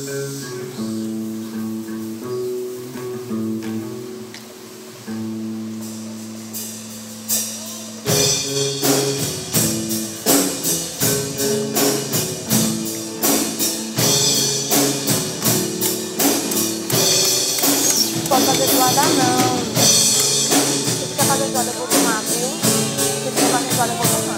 Pode fazer zoada não. Se ficar fazendo zoada eu vou tomar, viu? Se ficar fazendo zoada eu vou tomar.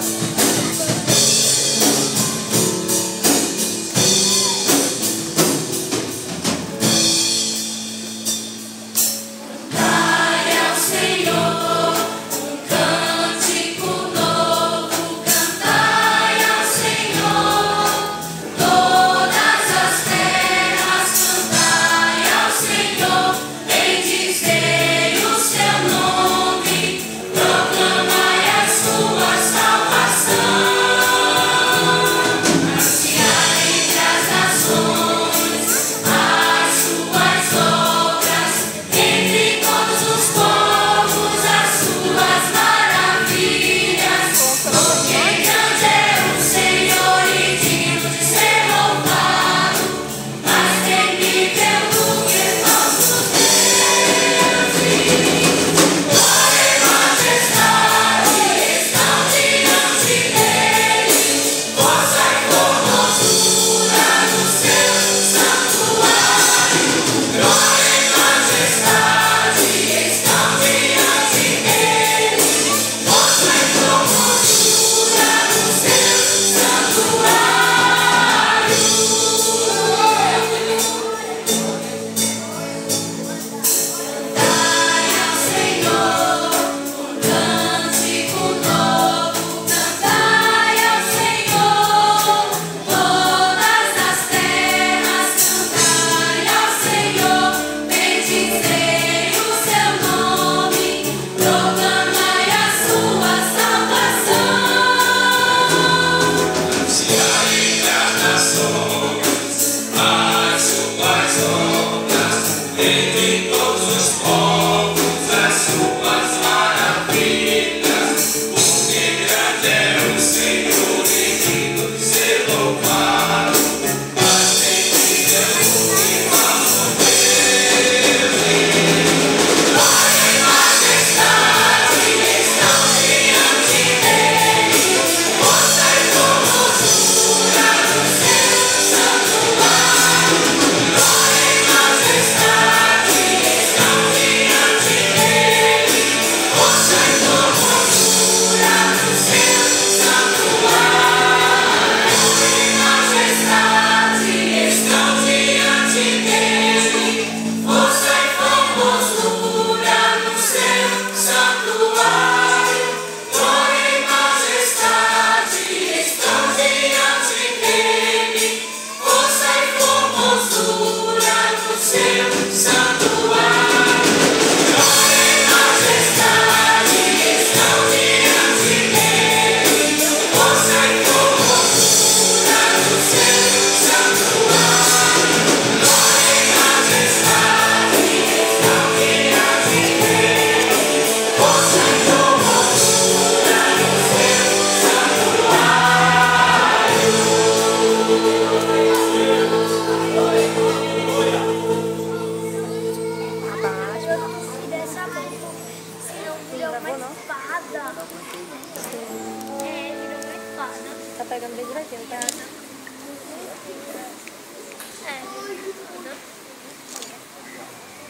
Tá pegando bem direitinho, tá?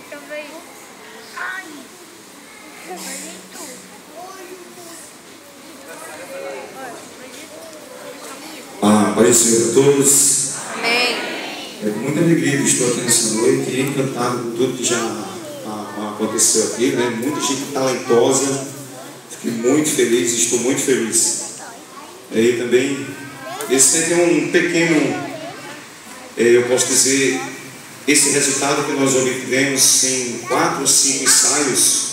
Deixa eu ver. Ai! Pai do Senhor a todos. Amém. É com muita alegria que estou aqui nessa noite e encantado com tudo que já aconteceu aqui, né? Muita gente talentosa. Fiquei muito feliz, estou muito feliz. E também, esse é um pequeno, eu posso dizer, esse resultado que nós obtivemos em 4 ou 5 ensaios.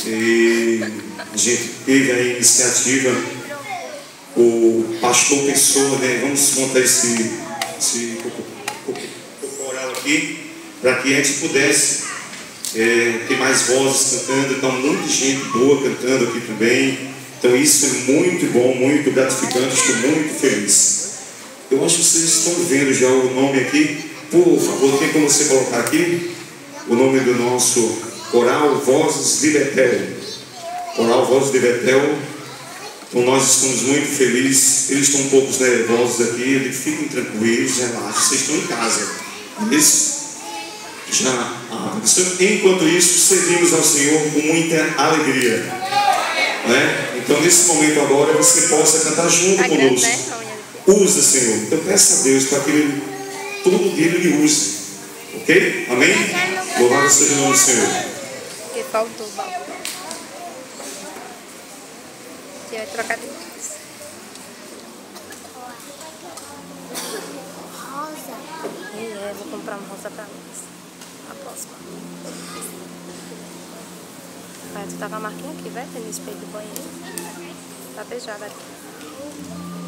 E a gente teve a iniciativa, o pastor pensou, né, vamos montar esse coral aqui, para que a gente pudesse ter mais vozes cantando. Então, muita gente boa cantando aqui também. Então, isso é muito bom, muito gratificante, estou muito feliz. Eu acho que vocês estão vendo já o nome aqui. Por favor, tem como você colocar aqui o nome do nosso coral Vozes de Betel. Coral Vozes de Betel. Então nós estamos muito felizes. Eles estão um pouco nervosos aqui. Eles fiquem tranquilos, relaxem. Vocês estão em casa. Eles já, enquanto isso, servimos ao Senhor com muita alegria. Né? Então nesse momento agora você possa cantar junto conosco. Usa, Senhor. Então peça a Deus para que Ele, todo dia Ele lhe use. Ok? Amém? Louvado seja o nome do Senhor. Que faltou, que vai trocar de vez. Rosa. Vou comprar uma rosa pra nós. A próxima. Vai, tu tá com a marquinha aqui, vai? Tem no espelho do banheiro. Tá beijada aqui.